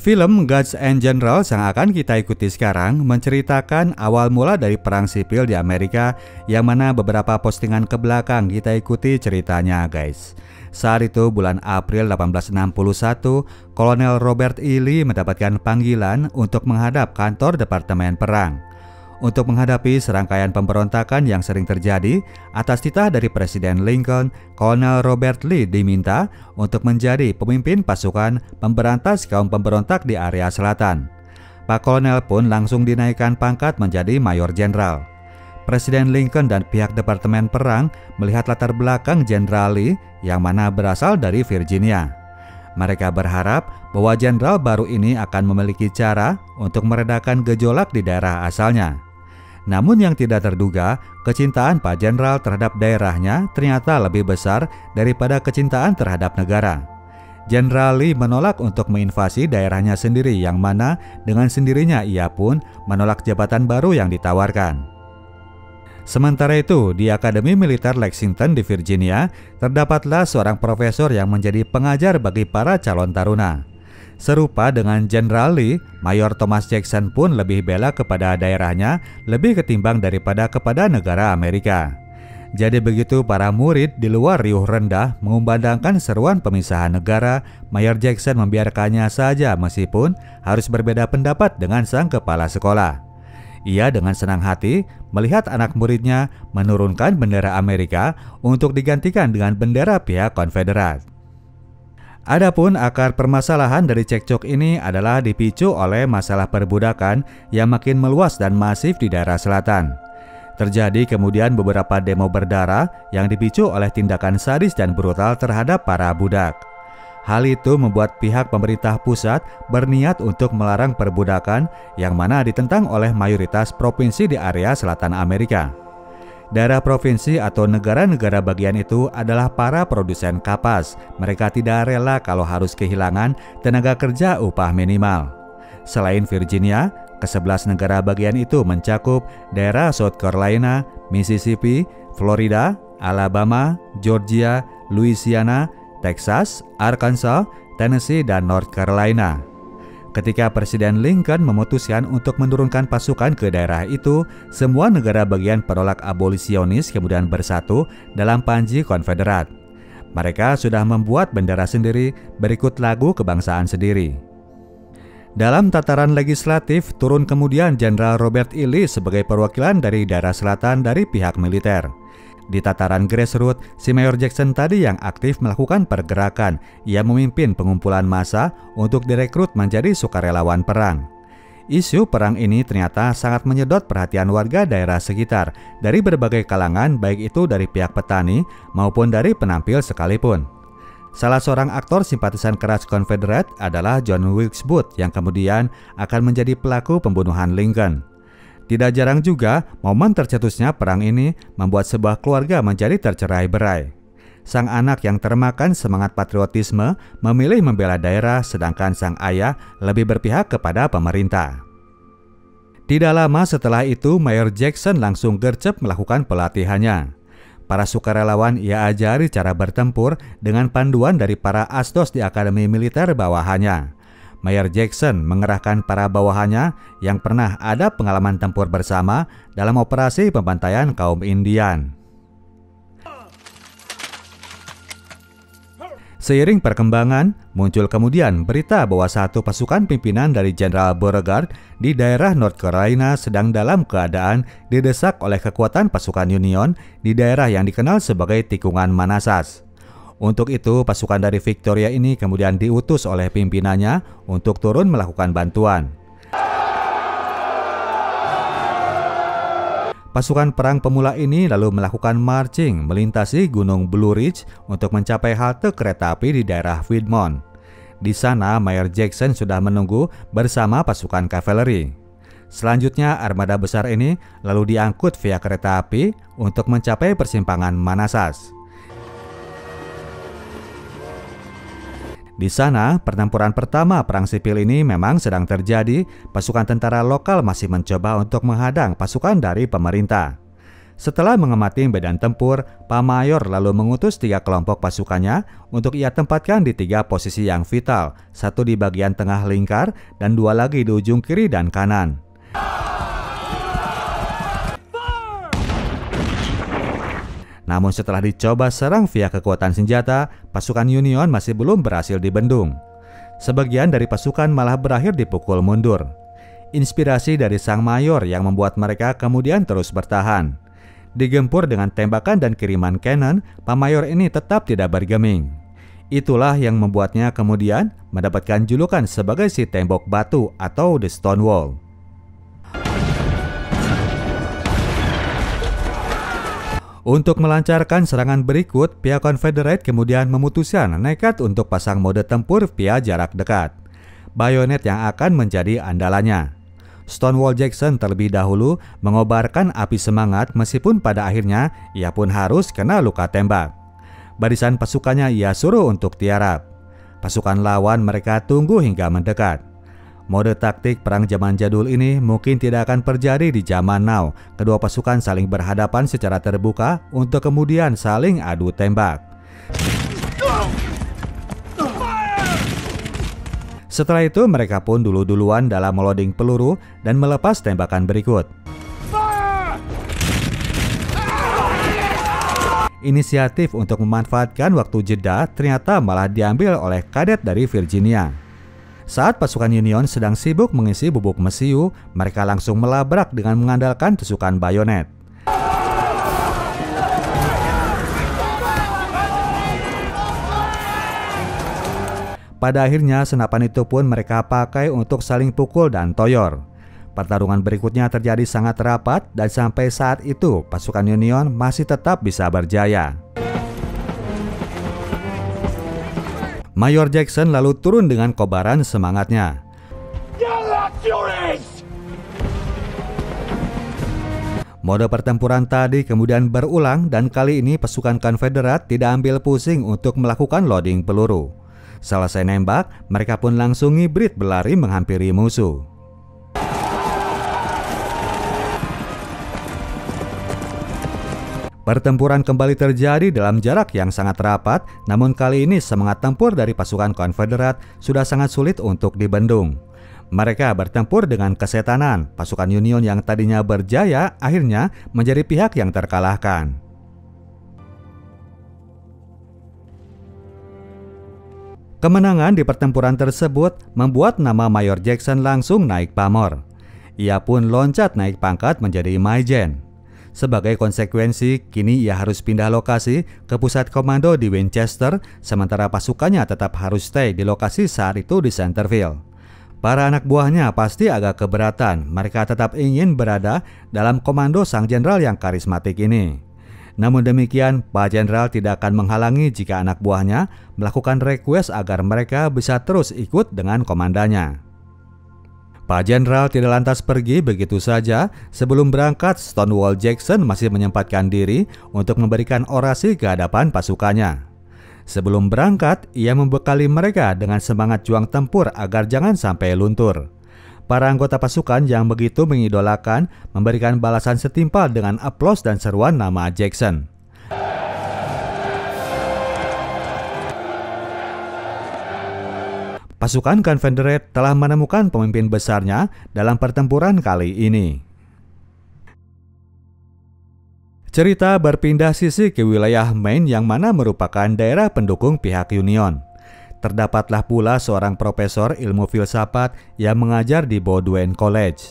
Film Gods and Generals yang akan kita ikuti sekarang menceritakan awal mula dari perang sipil di Amerika, yang mana beberapa postingan ke belakang kita ikuti ceritanya, guys. Saat itu bulan April 1861, Kolonel Robert E. Lee mendapatkan panggilan untuk menghadap kantor Departemen Perang. Untuk menghadapi serangkaian pemberontakan yang sering terjadi, atas titah dari Presiden Lincoln, Kolonel Robert Lee diminta untuk menjadi pemimpin pasukan pemberantas kaum pemberontak di area selatan. Pak Kolonel pun langsung dinaikkan pangkat menjadi Mayor Jenderal. Presiden Lincoln dan pihak Departemen Perang melihat latar belakang Jenderal Lee yang mana berasal dari Virginia. Mereka berharap bahwa jenderal baru ini akan memiliki cara untuk meredakan gejolak di daerah asalnya. Namun yang tidak terduga, kecintaan Pak Jenderal terhadap daerahnya ternyata lebih besar daripada kecintaan terhadap negara. Jenderal Lee menolak untuk menginvasi daerahnya sendiri, yang mana dengan sendirinya ia pun menolak jabatan baru yang ditawarkan. Sementara itu, di Akademi Militer Lexington di Virginia, terdapatlah seorang profesor yang menjadi pengajar bagi para calon taruna. Serupa dengan Jenderal Lee, Mayor Thomas Jackson pun lebih bela kepada daerahnya lebih ketimbang daripada kepada negara Amerika. Jadi begitu para murid di luar riuh rendah mengumandangkan seruan pemisahan negara, Mayor Jackson membiarkannya saja meskipun harus berbeda pendapat dengan sang kepala sekolah. Ia dengan senang hati melihat anak muridnya menurunkan bendera Amerika untuk digantikan dengan bendera pihak Konfederat. Adapun akar permasalahan dari cekcok ini adalah dipicu oleh masalah perbudakan yang makin meluas dan masif di daerah selatan. Terjadi kemudian beberapa demo berdarah yang dipicu oleh tindakan sadis dan brutal terhadap para budak. Hal itu membuat pihak pemerintah pusat berniat untuk melarang perbudakan, yang mana ditentang oleh mayoritas provinsi di area selatan Amerika. Daerah provinsi atau negara-negara bagian itu adalah para produsen kapas. Mereka tidak rela kalau harus kehilangan tenaga kerja upah minimal. Selain Virginia, ke-11 negara bagian itu mencakup daerah South Carolina, Mississippi, Florida, Alabama, Georgia, Louisiana, Texas, Arkansas, Tennessee, dan North Carolina. Ketika Presiden Lincoln memutuskan untuk menurunkan pasukan ke daerah itu, semua negara bagian penolak abolisionis kemudian bersatu dalam panji Konfederat. Mereka sudah membuat bendera sendiri berikut lagu kebangsaan sendiri. Dalam tataran legislatif, turun kemudian Jenderal Robert E. Lee sebagai perwakilan dari daerah selatan dari pihak militer. Di tataran grassroots, si Mayor Jackson tadi yang aktif melakukan pergerakan. Ia memimpin pengumpulan massa untuk direkrut menjadi sukarelawan perang. Isu perang ini ternyata sangat menyedot perhatian warga daerah sekitar dari berbagai kalangan, baik itu dari pihak petani maupun dari penampil sekalipun. Salah seorang aktor simpatisan keras Konfederat adalah John Wilkes Booth yang kemudian akan menjadi pelaku pembunuhan Lincoln. Tidak jarang juga momen tercetusnya perang ini membuat sebuah keluarga menjadi tercerai-berai. Sang anak yang termakan semangat patriotisme memilih membela daerah, sedangkan sang ayah lebih berpihak kepada pemerintah. Tidak lama setelah itu, Mayor Jackson langsung gercep melakukan pelatihannya. Para sukarelawan ia ajari cara bertempur dengan panduan dari para asdos di Akademi Militer bawahannya. Mayor Jackson mengerahkan para bawahannya yang pernah ada pengalaman tempur bersama dalam operasi pembantaian kaum Indian. Seiring perkembangan, muncul kemudian berita bahwa satu pasukan pimpinan dari Jenderal Beauregard di daerah North Carolina sedang dalam keadaan didesak oleh kekuatan pasukan Union di daerah yang dikenal sebagai Tikungan Manassas. Untuk itu, pasukan dari Victoria ini kemudian diutus oleh pimpinannya untuk turun melakukan bantuan. Pasukan perang pemula ini lalu melakukan marching melintasi Gunung Blue Ridge untuk mencapai halte kereta api di daerah Piedmont. Di sana, Mayor Jackson sudah menunggu bersama pasukan kavaleri. Selanjutnya, armada besar ini lalu diangkut via kereta api untuk mencapai persimpangan Manassas. Di sana, pertempuran pertama perang sipil ini memang sedang terjadi. Pasukan tentara lokal masih mencoba untuk menghadang pasukan dari pemerintah. Setelah mengamati medan tempur, Pak Mayor lalu mengutus 3 kelompok pasukannya untuk ia tempatkan di 3 posisi yang vital, 1 di bagian tengah lingkar dan 2 lagi di ujung kiri dan kanan. Namun setelah dicoba serang via kekuatan senjata, pasukan Union masih belum berhasil dibendung. Sebagian dari pasukan malah berakhir dipukul mundur. Inspirasi dari sang mayor yang membuat mereka kemudian terus bertahan. Digempur dengan tembakan dan kiriman cannon, Pak Mayor ini tetap tidak bergeming. Itulah yang membuatnya kemudian mendapatkan julukan sebagai si tembok batu atau The Stone Wall. Untuk melancarkan serangan berikut, pihak Confederate kemudian memutuskan nekat untuk pasang mode tempur via jarak dekat. Bayonet yang akan menjadi andalannya. Stonewall Jackson terlebih dahulu mengobarkan api semangat meskipun pada akhirnya ia pun harus kena luka tembak. Barisan pasukannya ia suruh untuk tiarap. Pasukan lawan mereka tunggu hingga mendekat. Mode taktik perang zaman jadul ini mungkin tidak akan terjadi di zaman now. Kedua pasukan saling berhadapan secara terbuka untuk kemudian saling adu tembak. Setelah itu mereka pun dulu-duluan dalam meloading peluru dan melepas tembakan berikut. Inisiatif untuk memanfaatkan waktu jeda ternyata malah diambil oleh kadet dari Virginia. Saat pasukan Union sedang sibuk mengisi bubuk mesiu, mereka langsung melabrak dengan mengandalkan tusukan bayonet. Pada akhirnya senapan itu pun mereka pakai untuk saling pukul dan toyor. Pertarungan berikutnya terjadi sangat rapat dan sampai saat itu pasukan Union masih tetap bisa berjaya. Mayor Jackson lalu turun dengan kobaran semangatnya. Mode pertempuran tadi kemudian berulang dan kali ini pasukan Konfederat tidak ambil pusing untuk melakukan loading peluru. Selesai nembak, mereka pun langsung ngibrit berlari menghampiri musuh. Pertempuran kembali terjadi dalam jarak yang sangat rapat, namun kali ini semangat tempur dari pasukan Konfederat sudah sangat sulit untuk dibendung. Mereka bertempur dengan kesetanan, pasukan Union yang tadinya berjaya akhirnya menjadi pihak yang terkalahkan. Kemenangan di pertempuran tersebut membuat nama Mayor Jackson langsung naik pamor. Ia pun loncat naik pangkat menjadi Major. Sebagai konsekuensi, kini ia harus pindah lokasi ke pusat komando di Winchester, sementara pasukannya tetap harus stay di lokasi saat itu di Centerville. Para anak buahnya pasti agak keberatan, mereka tetap ingin berada dalam komando sang jenderal yang karismatik ini. Namun demikian, Pak Jenderal tidak akan menghalangi jika anak buahnya melakukan request agar mereka bisa terus ikut dengan komandannya. Pak Jenderal tidak lantas pergi begitu saja. Sebelum berangkat, Stonewall Jackson masih menyempatkan diri untuk memberikan orasi ke hadapan pasukannya. Sebelum berangkat, ia membekali mereka dengan semangat juang tempur agar jangan sampai luntur. Para anggota pasukan yang begitu mengidolakan memberikan balasan setimpal dengan aplaus dan seruan nama Jackson. Pasukan Confederate telah menemukan pemimpin besarnya dalam pertempuran kali ini. Cerita berpindah sisi ke wilayah Maine yang mana merupakan daerah pendukung pihak Union. Terdapatlah pula seorang profesor ilmu filsafat yang mengajar di Bowdoin College.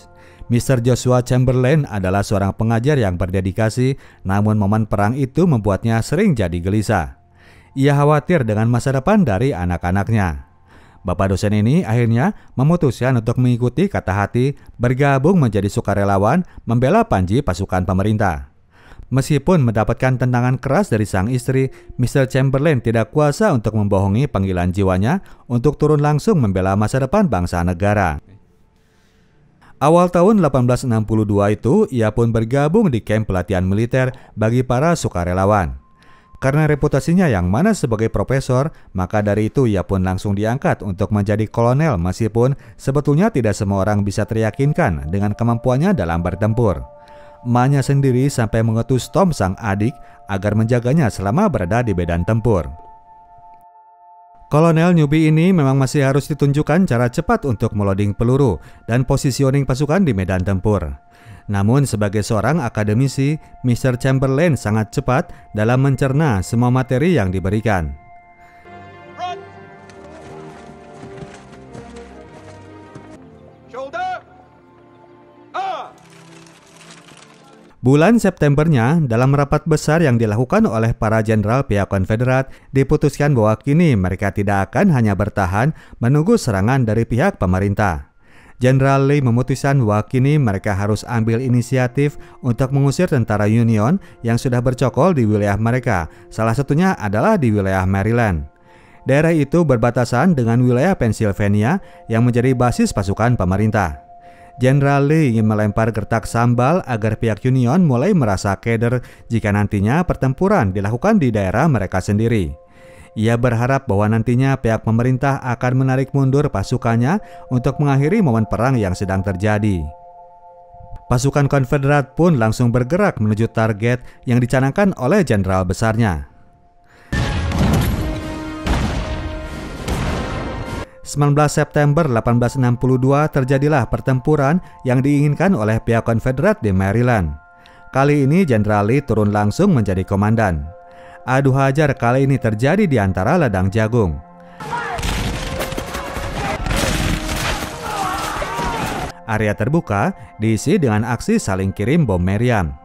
Mr. Joshua Chamberlain adalah seorang pengajar yang berdedikasi, namun momen perang itu membuatnya sering jadi gelisah. Ia khawatir dengan masa depan dari anak-anaknya. Bapak dosen ini akhirnya memutuskan untuk mengikuti kata hati, bergabung menjadi sukarelawan membela Panji pasukan pemerintah. Meskipun mendapatkan tentangan keras dari sang istri, Mr. Chamberlain tidak kuasa untuk membohongi panggilan jiwanya untuk turun langsung membela masa depan bangsa negara. Awal tahun 1862 itu, ia pun bergabung di kamp pelatihan militer bagi para sukarelawan. Karena reputasinya yang mana sebagai profesor, maka dari itu ia pun langsung diangkat untuk menjadi kolonel meskipun sebetulnya tidak semua orang bisa teryakinkan dengan kemampuannya dalam bertempur. emaknya sendiri sampai mengutus Tom sang adik agar menjaganya selama berada di medan tempur. Kolonel newbie ini memang masih harus ditunjukkan cara cepat untuk meloading peluru dan positioning pasukan di medan tempur. Namun sebagai seorang akademisi, Mr. Chamberlain sangat cepat dalam mencerna semua materi yang diberikan. Bulan Septembernya, dalam rapat besar yang dilakukan oleh para jenderal pihak Konfederat, diputuskan bahwa kini mereka tidak akan hanya bertahan menunggu serangan dari pihak pemerintah. Jenderal Lee memutuskan bahwa kini mereka harus ambil inisiatif untuk mengusir tentara Union yang sudah bercokol di wilayah mereka, salah satunya adalah di wilayah Maryland. Daerah itu berbatasan dengan wilayah Pennsylvania yang menjadi basis pasukan pemerintah. Jenderal Lee ingin melempar gertak sambal agar pihak Union mulai merasa keder jika nantinya pertempuran dilakukan di daerah mereka sendiri. Ia berharap bahwa nantinya pihak pemerintah akan menarik mundur pasukannya untuk mengakhiri momen perang yang sedang terjadi. Pasukan Konfederat pun langsung bergerak menuju target yang dicanangkan oleh jenderal besarnya. 19 September 1862 terjadilah pertempuran yang diinginkan oleh pihak Konfederat di Maryland. Kali ini Jenderal Lee turun langsung menjadi komandan. Adu hajar kali ini terjadi di antara ladang jagung. Area terbuka diisi dengan aksi saling kirim bom meriam.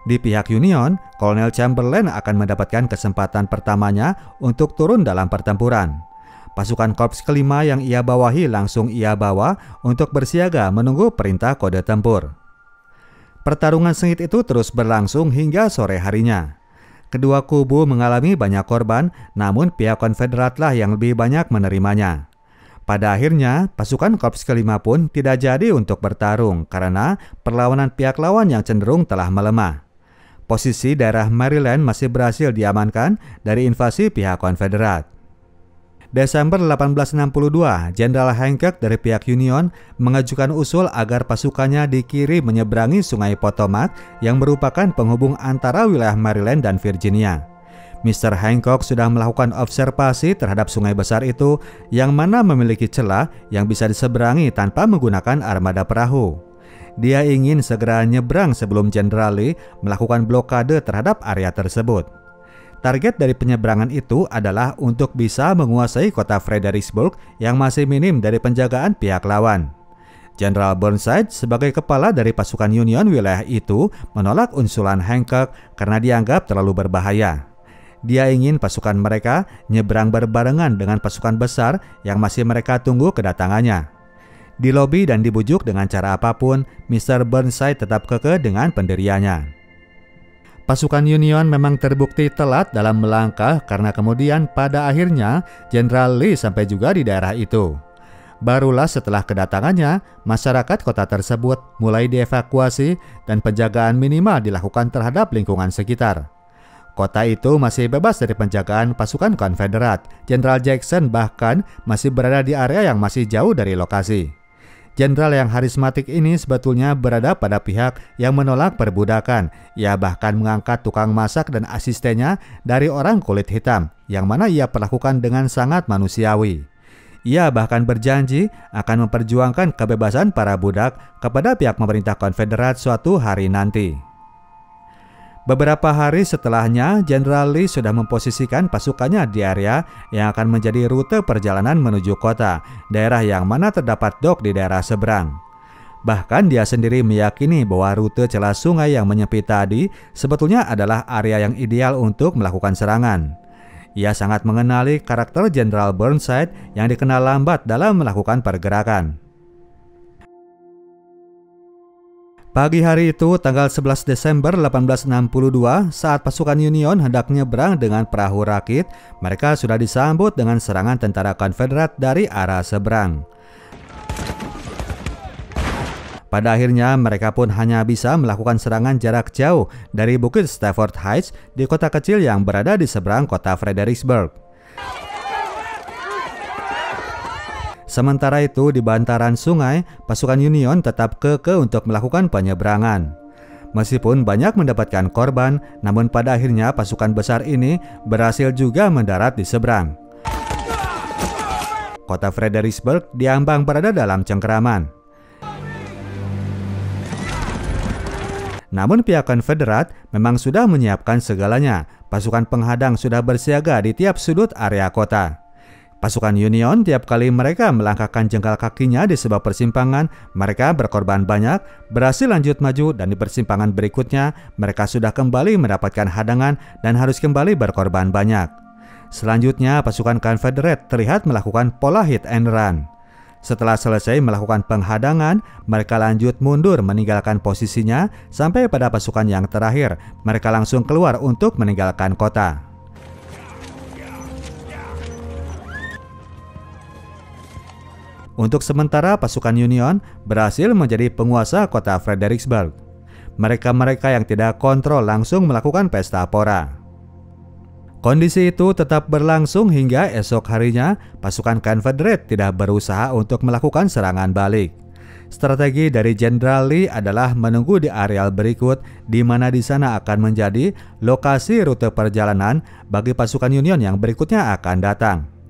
Di pihak Union, Kolonel Chamberlain akan mendapatkan kesempatan pertamanya untuk turun dalam pertempuran. Pasukan Korps kelima yang ia bawahi langsung ia bawa untuk bersiaga menunggu perintah kode tempur. Pertarungan sengit itu terus berlangsung hingga sore harinya. Kedua kubu mengalami banyak korban, namun pihak Konfederatlah yang lebih banyak menerimanya. Pada akhirnya, pasukan Korps kelima pun tidak jadi untuk bertarung karena perlawanan pihak lawan yang cenderung telah melemah. Posisi daerah Maryland masih berhasil diamankan dari invasi pihak Konfederat. Desember 1862, Jenderal Hancock dari pihak Union mengajukan usul agar pasukannya dikirim menyeberangi Sungai Potomac yang merupakan penghubung antara wilayah Maryland dan Virginia. Mr. Hancock sudah melakukan observasi terhadap sungai besar itu yang mana memiliki celah yang bisa diseberangi tanpa menggunakan armada perahu. Dia ingin segera nyebrang sebelum Jenderal Lee melakukan blokade terhadap area tersebut. Target dari penyeberangan itu adalah untuk bisa menguasai kota Fredericksburg yang masih minim dari penjagaan pihak lawan. Jenderal Burnside sebagai kepala dari pasukan Union wilayah itu menolak usulan Hancock karena dianggap terlalu berbahaya. Dia ingin pasukan mereka nyebrang berbarengan dengan pasukan besar yang masih mereka tunggu kedatangannya. Di lobi dan dibujuk dengan cara apapun, Mr. Burnside tetap kekeh dengan pendiriannya. Pasukan Union memang terbukti telat dalam melangkah karena kemudian pada akhirnya Jenderal Lee sampai juga di daerah itu. Barulah setelah kedatangannya, masyarakat kota tersebut mulai dievakuasi dan penjagaan minimal dilakukan terhadap lingkungan sekitar. Kota itu masih bebas dari penjagaan pasukan Konfederat. Jenderal Jackson bahkan masih berada di area yang masih jauh dari lokasi. Jenderal yang harismatik ini sebetulnya berada pada pihak yang menolak perbudakan. Ia bahkan mengangkat tukang masak dan asistennya dari orang kulit hitam, yang mana ia perlakukan dengan sangat manusiawi. Ia bahkan berjanji akan memperjuangkan kebebasan para budak kepada pihak pemerintah Konfederat suatu hari nanti. Beberapa hari setelahnya, Jenderal Lee sudah memposisikan pasukannya di area yang akan menjadi rute perjalanan menuju kota, daerah yang mana terdapat dok di daerah seberang. Bahkan dia sendiri meyakini bahwa rute celah sungai yang menyempit tadi sebetulnya adalah area yang ideal untuk melakukan serangan. Ia sangat mengenali karakter Jenderal Burnside yang dikenal lambat dalam melakukan pergerakan. Pagi hari itu, tanggal 11 Desember 1862, saat pasukan Union hendak nyebrang dengan perahu rakit, mereka sudah disambut dengan serangan tentara Konfederat dari arah seberang. Pada akhirnya, mereka pun hanya bisa melakukan serangan jarak jauh dari Bukit Stafford Heights di kota kecil yang berada di seberang kota Fredericksburg. Sementara itu di bantaran sungai, pasukan Union tetap kekeh untuk melakukan penyeberangan. Meskipun banyak mendapatkan korban, namun pada akhirnya pasukan besar ini berhasil juga mendarat di seberang. Kota Fredericksburg diambang berada dalam cengkeraman. Namun pihak Konfederat memang sudah menyiapkan segalanya. Pasukan penghadang sudah bersiaga di tiap sudut area kota. Pasukan Union tiap kali mereka melangkahkan jengkal kakinya di sebuah persimpangan, mereka berkorban banyak, berhasil lanjut maju, dan di persimpangan berikutnya mereka sudah kembali mendapatkan hadangan dan harus kembali berkorban banyak. Selanjutnya pasukan Confederate terlihat melakukan pola hit and run. Setelah selesai melakukan penghadangan, mereka lanjut mundur meninggalkan posisinya sampai pada pasukan yang terakhir. Mereka langsung keluar untuk meninggalkan kota. Untuk sementara pasukan Union berhasil menjadi penguasa kota Fredericksburg. Mereka-mereka yang tidak kontrol langsung melakukan pesta pora. Kondisi itu tetap berlangsung hingga esok harinya pasukan Confederate tidak berusaha untuk melakukan serangan balik. Strategi dari Jenderal Lee adalah menunggu di areal berikut di mana di sana akan menjadi lokasi rute perjalanan bagi pasukan Union yang berikutnya akan datang.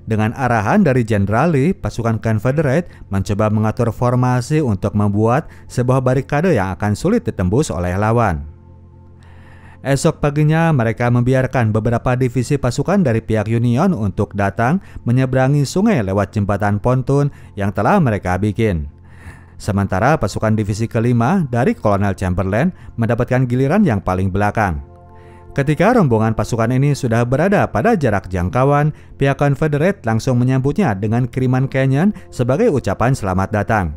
Dengan arahan dari Jenderal Lee, pasukan Confederate mencoba mengatur formasi untuk membuat sebuah barikade yang akan sulit ditembus oleh lawan. Esok paginya mereka membiarkan beberapa divisi pasukan dari pihak Union untuk datang menyeberangi sungai lewat jembatan pontun yang telah mereka bikin. Sementara pasukan divisi kelima dari Kolonel Chamberlain mendapatkan giliran yang paling belakang. Ketika rombongan pasukan ini sudah berada pada jarak jangkauan, pihak Confederate langsung menyambutnya dengan kiriman cannon sebagai ucapan selamat datang.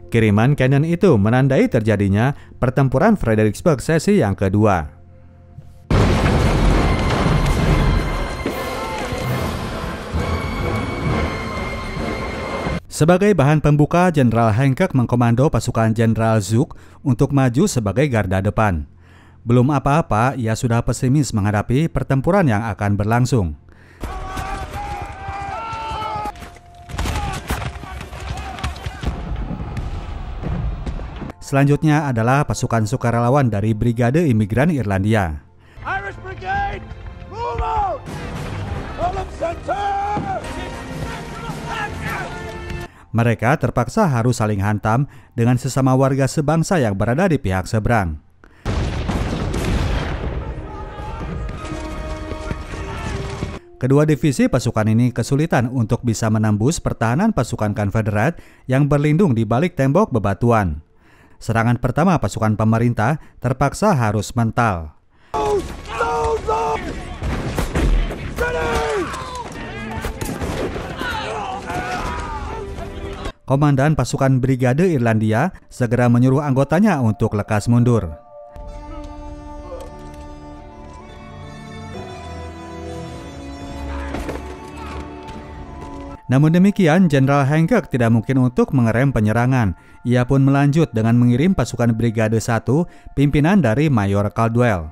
Kiriman cannon itu menandai terjadinya pertempuran Fredericksburg sesi yang kedua. Sebagai bahan pembuka, Jenderal Hancock mengkomando pasukan Jenderal Zook untuk maju sebagai garda depan. Belum apa-apa, ia sudah pesimis menghadapi pertempuran yang akan berlangsung. Selanjutnya adalah pasukan sukarelawan dari Brigade Imigran Irlandia. Irish Brigade, move out! Mereka terpaksa harus saling hantam dengan sesama warga sebangsa yang berada di pihak seberang. Kedua divisi pasukan ini kesulitan untuk bisa menembus pertahanan pasukan Konfederat yang berlindung di balik tembok bebatuan. Serangan pertama pasukan pemerintah terpaksa harus mental. Komandan pasukan Brigade Irlandia segera menyuruh anggotanya untuk lekas mundur. Namun demikian, Jenderal Hancock tidak mungkin untuk mengerem penyerangan. Ia pun melanjut dengan mengirim pasukan Brigade 1 pimpinan dari Mayor Caldwell.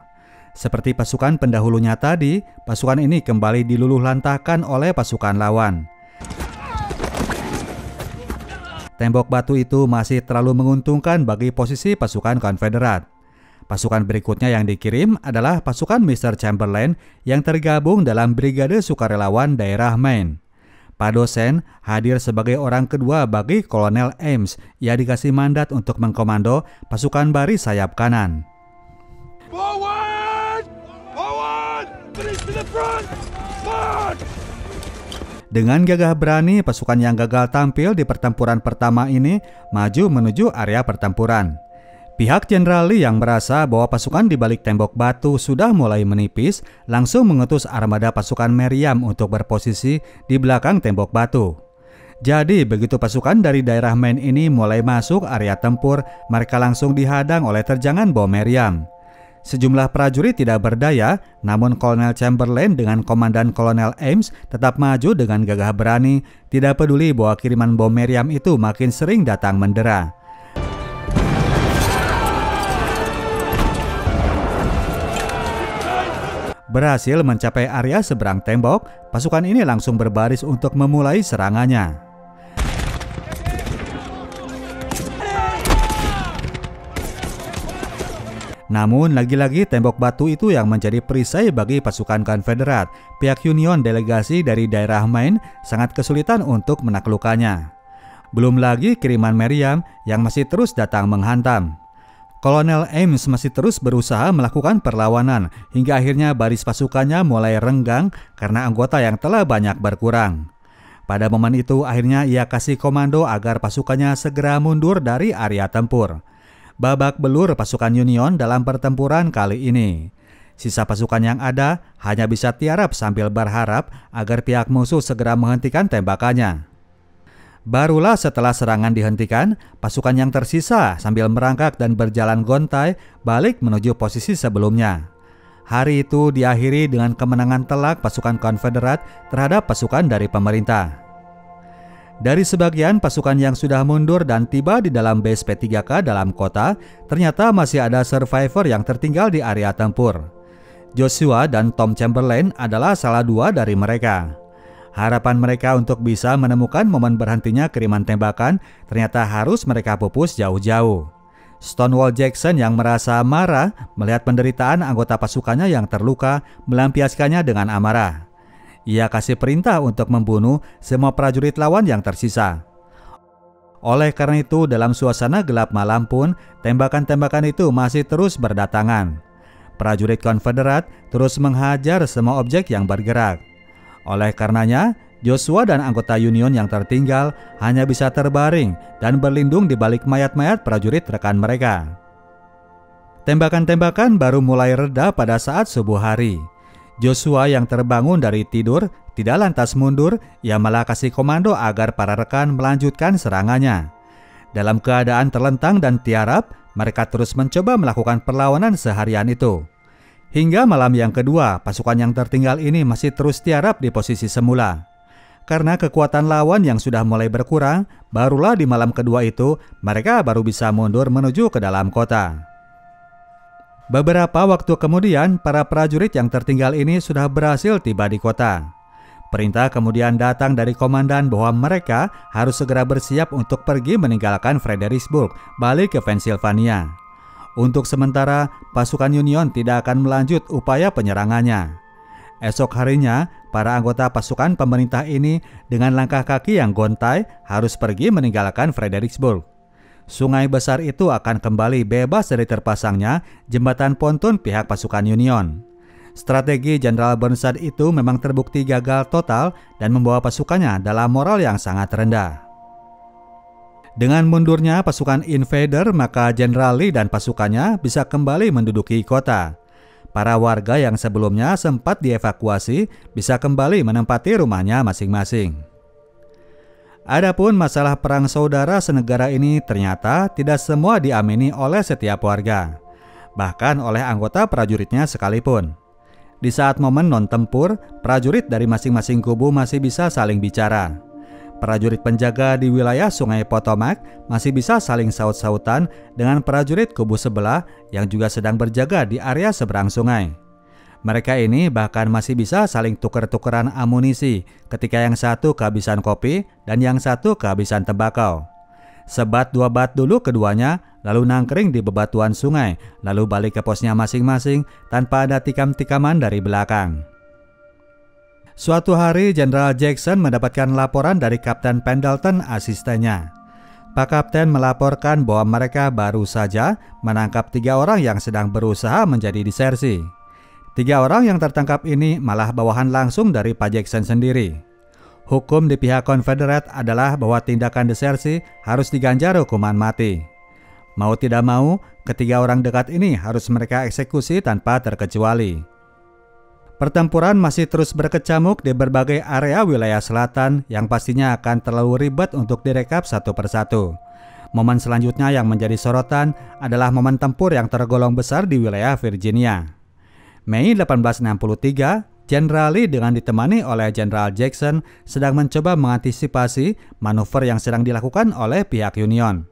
Seperti pasukan pendahulunya tadi, pasukan ini kembali diluluhlantahkan oleh pasukan lawan. Tembok batu itu masih terlalu menguntungkan bagi posisi pasukan Konfederat. Pasukan berikutnya yang dikirim adalah pasukan Mr. Chamberlain yang tergabung dalam Brigade Sukarelawan Daerah Maine. Pak dosen hadir sebagai orang kedua bagi Kolonel Ames. Ia dikasih mandat untuk mengkomando pasukan baris sayap kanan. Forward! Forward! Finish to the front! March! Dengan gagah berani, pasukan yang gagal tampil di pertempuran pertama ini maju menuju area pertempuran. Pihak Jenderal Lee yang merasa bahwa pasukan di balik tembok batu sudah mulai menipis, langsung mengutus armada pasukan Merriam untuk berposisi di belakang tembok batu. Jadi, begitu pasukan dari daerah Maine ini mulai masuk area tempur, mereka langsung dihadang oleh terjangan bom Merriam. Sejumlah prajurit tidak berdaya, namun Kolonel Chamberlain dengan Komandan Kolonel Ames tetap maju dengan gagah berani, tidak peduli bahwa kiriman bom Merriam itu makin sering datang mendera. Berhasil mencapai area seberang tembok, pasukan ini langsung berbaris untuk memulai serangannya. Namun lagi-lagi tembok batu itu yang menjadi perisai bagi pasukan Konfederat. Pihak Union delegasi dari daerah Maine sangat kesulitan untuk menaklukkannya. Belum lagi kiriman Merriam yang masih terus datang menghantam. Kolonel Ames masih terus berusaha melakukan perlawanan hingga akhirnya baris pasukannya mulai renggang karena anggota yang telah banyak berkurang. Pada momen itu akhirnya ia kasih komando agar pasukannya segera mundur dari area tempur. Babak belur pasukan Union dalam pertempuran kali ini. Sisa pasukan yang ada hanya bisa tiarap sambil berharap agar pihak musuh segera menghentikan tembakannya. Barulah setelah serangan dihentikan, pasukan yang tersisa sambil merangkak dan berjalan gontai balik menuju posisi sebelumnya. Hari itu diakhiri dengan kemenangan telak pasukan Konfederat terhadap pasukan dari pemerintah. Dari sebagian pasukan yang sudah mundur dan tiba di dalam base P3K dalam kota, ternyata masih ada survivor yang tertinggal di area tempur. Joshua dan Tom Chamberlain adalah salah dua dari mereka. Harapan mereka untuk bisa menemukan momen berhentinya kiriman tembakan ternyata harus mereka pupus jauh-jauh. Stonewall Jackson yang merasa marah melihat penderitaan anggota pasukannya yang terluka melampiaskannya dengan amarah. Ia kasih perintah untuk membunuh semua prajurit lawan yang tersisa. Oleh karena itu, dalam suasana gelap malam pun, tembakan-tembakan itu masih terus berdatangan. Prajurit Konfederat terus menghajar semua objek yang bergerak. Oleh karenanya, Joshua dan anggota Union yang tertinggal hanya bisa terbaring dan berlindung di balik mayat-mayat prajurit rekan mereka. Tembakan-tembakan baru mulai reda pada saat subuh hari. Joshua yang terbangun dari tidur tidak lantas mundur, ia malah kasih komando agar para rekan melanjutkan serangannya. Dalam keadaan terlentang dan tiarap, mereka terus mencoba melakukan perlawanan seharian itu. Hingga malam yang kedua, pasukan yang tertinggal ini masih terus tiarap di posisi semula. Karena kekuatan lawan yang sudah mulai berkurang, barulah di malam kedua itu mereka baru bisa mundur menuju ke dalam kota. Beberapa waktu kemudian, para prajurit yang tertinggal ini sudah berhasil tiba di kota. Perintah kemudian datang dari komandan bahwa mereka harus segera bersiap untuk pergi meninggalkan Fredericksburg, balik ke Pennsylvania. Untuk sementara, pasukan Union tidak akan melanjut upaya penyerangannya. Esok harinya, para anggota pasukan pemerintah ini dengan langkah kaki yang gontai harus pergi meninggalkan Fredericksburg. Sungai besar itu akan kembali bebas dari terpasangnya jembatan ponton pihak pasukan Union. Strategi Jenderal Burnside itu memang terbukti gagal total dan membawa pasukannya dalam moral yang sangat rendah. Dengan mundurnya pasukan invader, maka Jenderal Lee dan pasukannya bisa kembali menduduki kota. Para warga yang sebelumnya sempat dievakuasi bisa kembali menempati rumahnya masing-masing. Adapun masalah perang saudara senegara ini ternyata tidak semua diamini oleh setiap warga, bahkan oleh anggota prajuritnya sekalipun. Di saat momen non-tempur, prajurit dari masing-masing kubu masih bisa saling bicara. Prajurit penjaga di wilayah Sungai Potomac masih bisa saling saut-sautan dengan prajurit kubu sebelah yang juga sedang berjaga di area seberang sungai. Mereka ini bahkan masih bisa saling tuker-tukeran amunisi ketika yang satu kehabisan kopi dan yang satu kehabisan tembakau. Sebat dua bat dulu keduanya, lalu nangkring di bebatuan sungai, lalu balik ke posnya masing-masing tanpa ada tikam-tikaman dari belakang. Suatu hari, Jenderal Jackson mendapatkan laporan dari Kapten Pendleton, asistennya. Pak Kapten melaporkan bahwa mereka baru saja menangkap 3 orang yang sedang berusaha menjadi disersi. 3 orang yang tertangkap ini malah bawahan langsung dari Pak Jackson sendiri. Hukum di pihak Konfederat adalah bahwa tindakan desersi harus diganjar hukuman mati. Mau tidak mau, ketiga orang dekat ini harus mereka eksekusi tanpa terkecuali. Pertempuran masih terus berkecamuk di berbagai area wilayah selatan yang pastinya akan terlalu ribet untuk direkap satu persatu. Momen selanjutnya yang menjadi sorotan adalah momen tempur yang tergolong besar di wilayah Virginia. Mei 1863, Jenderal Lee dengan ditemani oleh Jenderal Jackson sedang mencoba mengantisipasi manuver yang sedang dilakukan oleh pihak Union.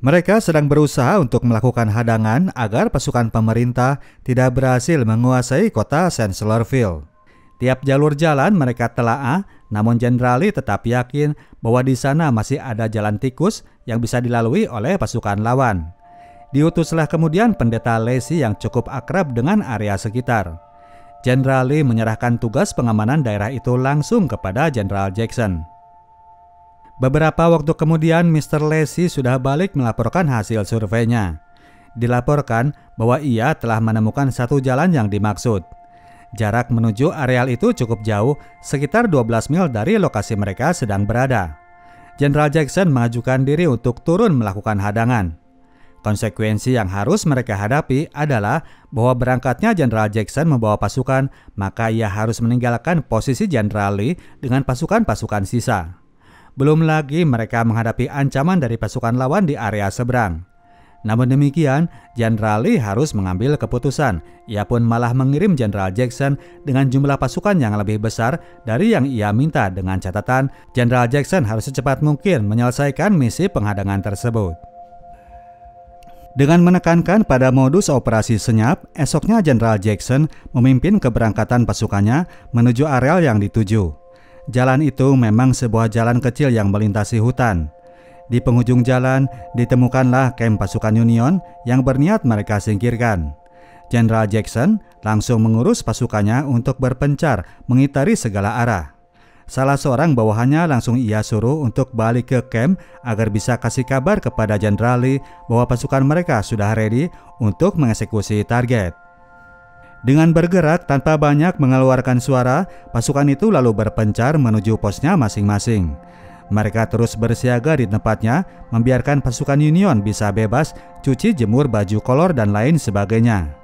Mereka sedang berusaha untuk melakukan hadangan agar pasukan pemerintah tidak berhasil menguasai kota Chancellorsville. Tiap jalur jalan mereka telaah, namun Jenderal Lee tetap yakin bahwa di sana masih ada jalan tikus yang bisa dilalui oleh pasukan lawan. Diutuslah kemudian pendeta Lacy yang cukup akrab dengan area sekitar. Jenderal Lee menyerahkan tugas pengamanan daerah itu langsung kepada Jenderal Jackson. Beberapa waktu kemudian Mr. Lacy sudah balik melaporkan hasil surveinya. Dilaporkan bahwa ia telah menemukan satu jalan yang dimaksud. Jarak menuju areal itu cukup jauh, sekitar 12 mil dari lokasi mereka sedang berada. Jenderal Jackson mengajukan diri untuk turun melakukan hadangan. Konsekuensi yang harus mereka hadapi adalah bahwa berangkatnya Jenderal Jackson membawa pasukan, maka ia harus meninggalkan posisi Jenderal Lee dengan pasukan-pasukan sisa. Belum lagi mereka menghadapi ancaman dari pasukan lawan di area seberang. Namun demikian, Jenderal Lee harus mengambil keputusan. Ia pun malah mengirim Jenderal Jackson dengan jumlah pasukan yang lebih besar dari yang ia minta, dengan catatan Jenderal Jackson harus secepat mungkin menyelesaikan misi penghadangan tersebut. Dengan menekankan pada modus operasi senyap, esoknya Jenderal Jackson memimpin keberangkatan pasukannya menuju areal yang dituju. Jalan itu memang sebuah jalan kecil yang melintasi hutan. Di penghujung jalan ditemukanlah kamp pasukan Union yang berniat mereka singkirkan. Jenderal Jackson langsung mengurus pasukannya untuk berpencar mengitari segala arah. Salah seorang bawahannya langsung ia suruh untuk balik ke camp agar bisa kasih kabar kepada Jenderal Lee bahwa pasukan mereka sudah ready untuk mengeksekusi target. Dengan bergerak tanpa banyak mengeluarkan suara, pasukan itu lalu berpencar menuju posnya masing-masing. Mereka terus bersiaga di tempatnya, membiarkan pasukan Union bisa bebas cuci jemur baju kolor dan lain sebagainya.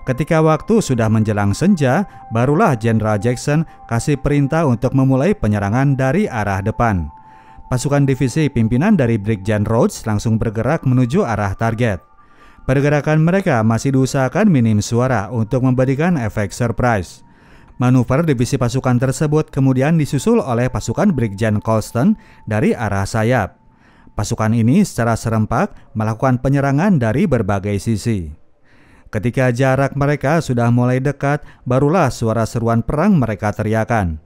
Ketika waktu sudah menjelang senja, barulah Jenderal Jackson kasih perintah untuk memulai penyerangan dari arah depan. Pasukan divisi pimpinan dari Brigjen Rhodes langsung bergerak menuju arah target. Pergerakan mereka masih diusahakan minim suara untuk memberikan efek surprise. Manuver divisi pasukan tersebut kemudian disusul oleh pasukan Brigjen Colston dari arah sayap. Pasukan ini secara serempak melakukan penyerangan dari berbagai sisi. Ketika jarak mereka sudah mulai dekat, barulah suara seruan perang mereka teriakan.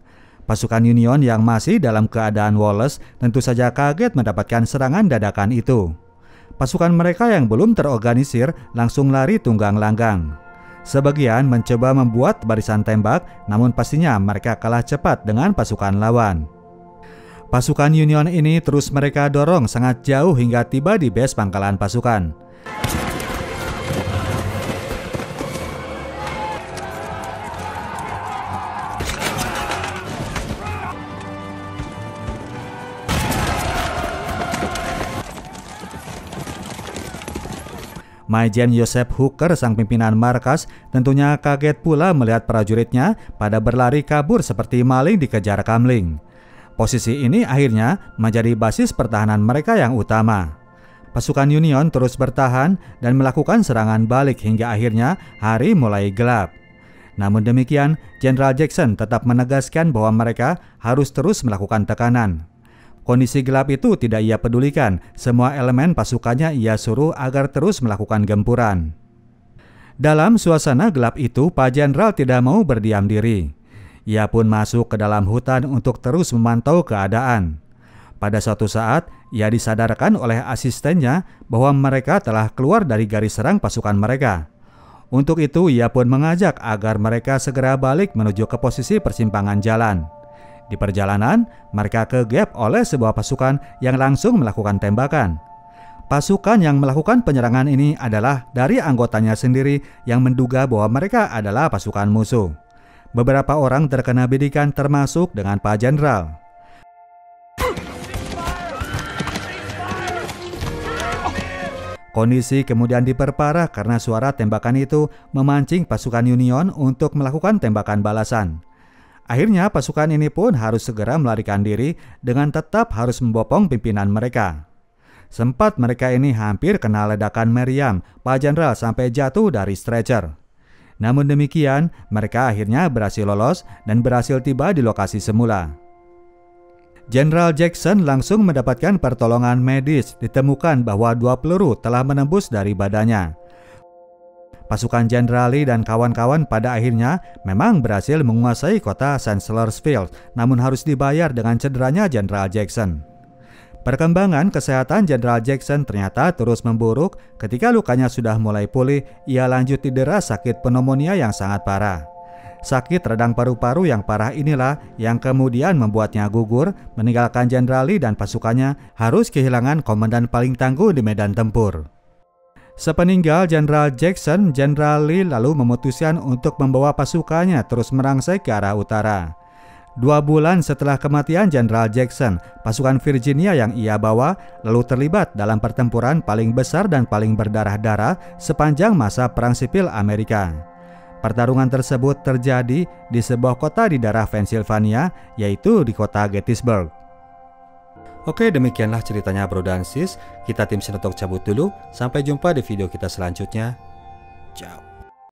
Pasukan Union yang masih dalam keadaan woles tentu saja kaget mendapatkan serangan dadakan itu. Pasukan mereka yang belum terorganisir langsung lari tunggang langgang. Sebagian mencoba membuat barisan tembak, namun pastinya mereka kalah cepat dengan pasukan lawan. Pasukan Union ini terus mereka dorong sangat jauh hingga tiba di base pangkalan pasukan. Majen Joseph Hooker, sang pimpinan markas, tentunya kaget pula melihat prajuritnya pada berlari kabur seperti maling dikejar kamling. Posisi ini akhirnya menjadi basis pertahanan mereka yang utama. Pasukan Union terus bertahan dan melakukan serangan balik hingga akhirnya hari mulai gelap. Namun demikian, Jenderal Jackson tetap menegaskan bahwa mereka harus terus melakukan tekanan. Kondisi gelap itu tidak ia pedulikan, semua elemen pasukannya ia suruh agar terus melakukan gempuran. Dalam suasana gelap itu, Pak Jenderal tidak mau berdiam diri. Ia pun masuk ke dalam hutan untuk terus memantau keadaan. Pada suatu saat, ia disadarkan oleh asistennya bahwa mereka telah keluar dari garis serang pasukan mereka. Untuk itu, ia pun mengajak agar mereka segera balik menuju ke posisi persimpangan jalan. Di perjalanan, mereka kegep oleh sebuah pasukan yang langsung melakukan tembakan. Pasukan yang melakukan penyerangan ini adalah dari anggotanya sendiri yang menduga bahwa mereka adalah pasukan musuh. Beberapa orang terkena bidikan termasuk dengan Pak Jenderal. Kondisi kemudian diperparah karena suara tembakan itu memancing pasukan Union untuk melakukan tembakan balasan. Akhirnya pasukan ini pun harus segera melarikan diri dengan tetap harus membopong pimpinan mereka. Sempat mereka ini hampir kena ledakan meriam, Pak Jenderal sampai jatuh dari stretcher. Namun demikian, mereka akhirnya berhasil lolos dan berhasil tiba di lokasi semula. Jenderal Jackson langsung mendapatkan pertolongan medis, ditemukan bahwa 2 peluru telah menembus dari badannya. Pasukan Jenderal Lee dan kawan-kawan pada akhirnya memang berhasil menguasai kota Chancellorsville, namun harus dibayar dengan cederanya Jenderal Jackson. Perkembangan kesehatan Jenderal Jackson ternyata terus memburuk. Ketika lukanya sudah mulai pulih, ia lanjut didera sakit pneumonia yang sangat parah. Sakit radang paru-paru yang parah inilah yang kemudian membuatnya gugur, meninggalkan Jenderal Lee dan pasukannya harus kehilangan komandan paling tangguh di medan tempur. Sepeninggal Jenderal Jackson, Jenderal Lee lalu memutuskan untuk membawa pasukannya terus merangsek ke arah utara. 2 bulan setelah kematian Jenderal Jackson, pasukan Virginia yang ia bawa lalu terlibat dalam pertempuran paling besar dan paling berdarah-darah sepanjang masa Perang Sipil Amerika. Pertarungan tersebut terjadi di sebuah kota di daerah Pennsylvania, yaitu di kota Gettysburg. Oke, demikianlah ceritanya bro dan sis. Kita tim Sinotok cabut dulu. Sampai jumpa di video kita selanjutnya. Ciao.